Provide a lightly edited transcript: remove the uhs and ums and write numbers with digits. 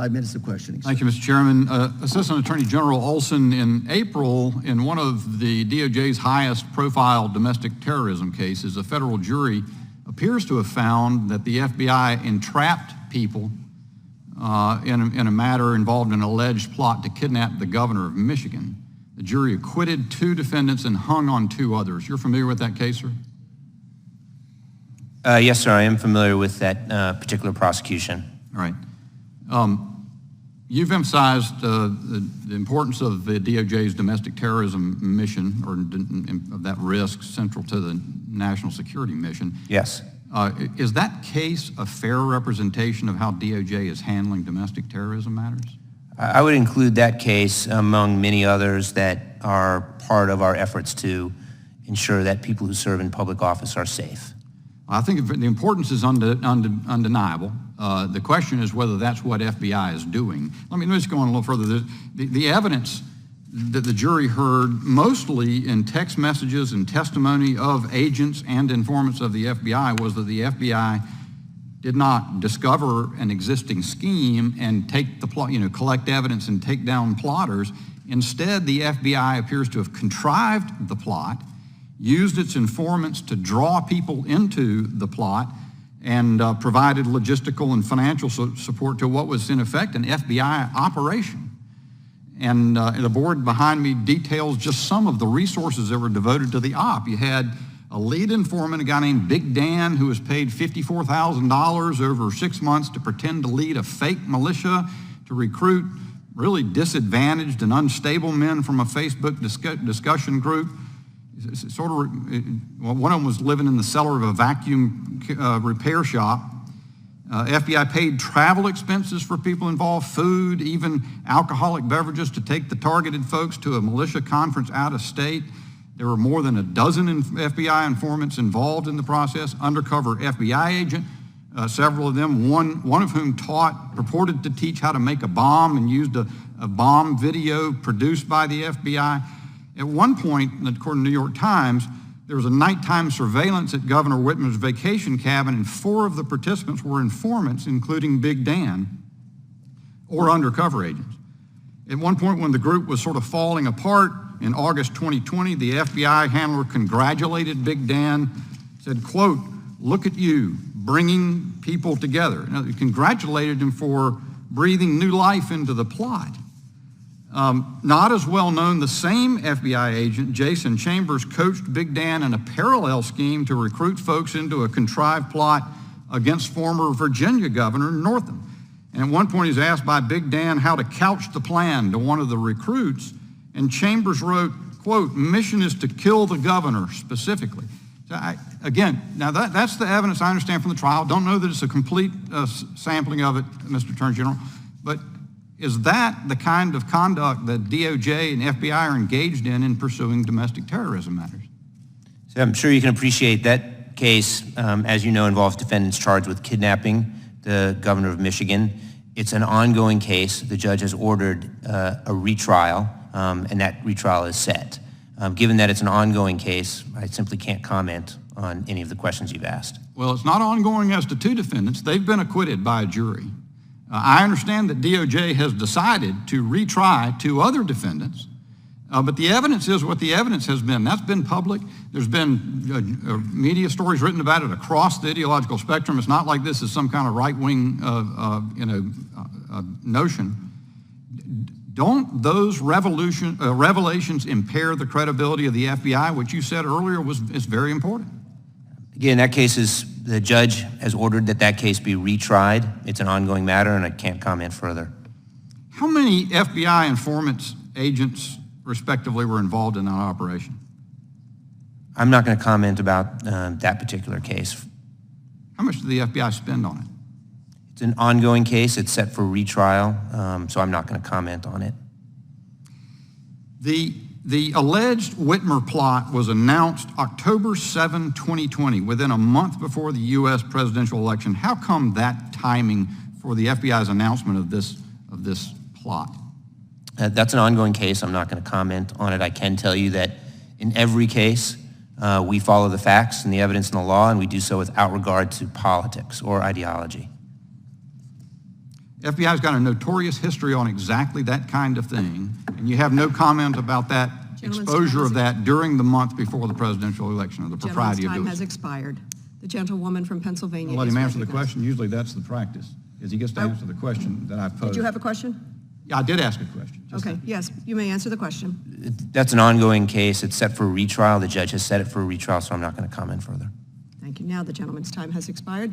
5 minutes of questioning. Thank you, Mr. Chairman. Assistant Attorney General Olson, in April, in one of the DOJ's highest profile domestic terrorism cases, a federal jury appears to have found that the FBI entrapped people in a matter involved in an alleged plot to kidnap the governor of Michigan. The jury acquitted 2 defendants and hung on 2 others. You're familiar with that case, sir? Yes, sir. I am familiar with that particular prosecution. All right. You've emphasized the importance of the DOJ's domestic terrorism mission, or of that risk central to the national security mission. Yes. Is that case a fair representation of how DOJ is handling domestic terrorism matters? I would include that case among many others that are part of our efforts to ensure that people who serve in public office are safe. I think the importance is undeniable. The question is whether that's what FBI is doing. Let me just go on a little further. The evidence that the jury heard, mostly in text messages and testimony of agents and informants of the FBI, was that the FBI did not discover an existing scheme and take the plot, collect evidence and take down plotters. Instead, the FBI appears to have contrived the plot, used its informants to draw people into the plot, and provided logistical and financial support to what was in effect an FBI operation. And the board behind me details just some of the resources that were devoted to the op. You had a lead informant, a guy named Big Dan, who was paid $54,000 over 6 months to pretend to lead a fake militia to recruit really disadvantaged and unstable men from a Facebook discussion group. One of them was living in the cellar of a vacuum repair shop. FBI paid travel expenses for people involved, food, even alcoholic beverages to take the targeted folks to a militia conference out of state. There were more than a dozen FBI informants involved in the process, undercover FBI agent, several of them, one of whom purported to teach how to make a bomb and used a bomb video produced by the FBI. At one point, according to the New York Times, there was a nighttime surveillance at Governor Whitmer's vacation cabin, and 4 of the participants were informants, including Big Dan, or undercover agents. At one point, when the group was sort of falling apart in August 2020, the FBI handler congratulated Big Dan, said, quote, "Look at you, bringing people together." Now, he congratulated him for breathing new life into the plot. Not as well known, the same FBI agent, Jason Chambers, coached Big Dan in a parallel scheme to recruit folks into a contrived plot against former Virginia Governor Northam. And at one point he's asked by Big Dan how to couch the plan to one of the recruits, and Chambers wrote, quote, "Mission is to kill the governor," specifically. So that's the evidence I understand from the trial. Don't know that it's a complete sampling of it, Mr. Attorney General, but is that the kind of conduct that DOJ and FBI are engaged in pursuing domestic terrorism matters? So I'm sure you can appreciate that case, as you know, involves defendants charged with kidnapping the governor of Michigan. It's an ongoing case. The judge has ordered a retrial, and that retrial is set. Given that it's an ongoing case, I simply can't comment on any of the questions you've asked. Well, it's not ongoing as to 2 defendants. They've been acquitted by a jury. I understand that DOJ has decided to retry 2 other defendants, but the evidence is what the evidence has been. That's been public. There's been media stories written about it across the ideological spectrum. It's not like this is some kind of right-wing notion. Don't those revelations impair the credibility of the FBI, which you said earlier is very important? Again, that case the judge has ordered that case be retried. It's an ongoing matter, and I can't comment further. How many FBI informants, agents, respectively, were involved in that operation? I'm not going to comment about that particular case. How much did the FBI spend on it? It's an ongoing case. It's set for retrial, so I'm not going to comment on it. The alleged Whitmer plot was announced October 7, 2020, within a month before the U.S. presidential election. How come that timing for the FBI's announcement of this plot? That's an ongoing case. I'm not going to comment on it. I can tell you that in every case, we follow the facts and the evidence and the law, and we do so without regard to politics or ideology. FBI's got a notorious history on exactly that kind of thing, and you have no comment about that exposure of that during the month before the presidential election, or the propriety of Gentleman's doing time has it. expired. The gentlewoman from Pennsylvania Let is him answer the recognized. question. Usually that's the practice, is he gets to answer the question that I've posed. Did you have a question? Yeah, I did ask a question. Okay, yes, you may answer the question. That's an ongoing case. It's set for a retrial. The judge has set it for a retrial, so I'm not going to comment further. Thank you. Now the gentleman's time has expired.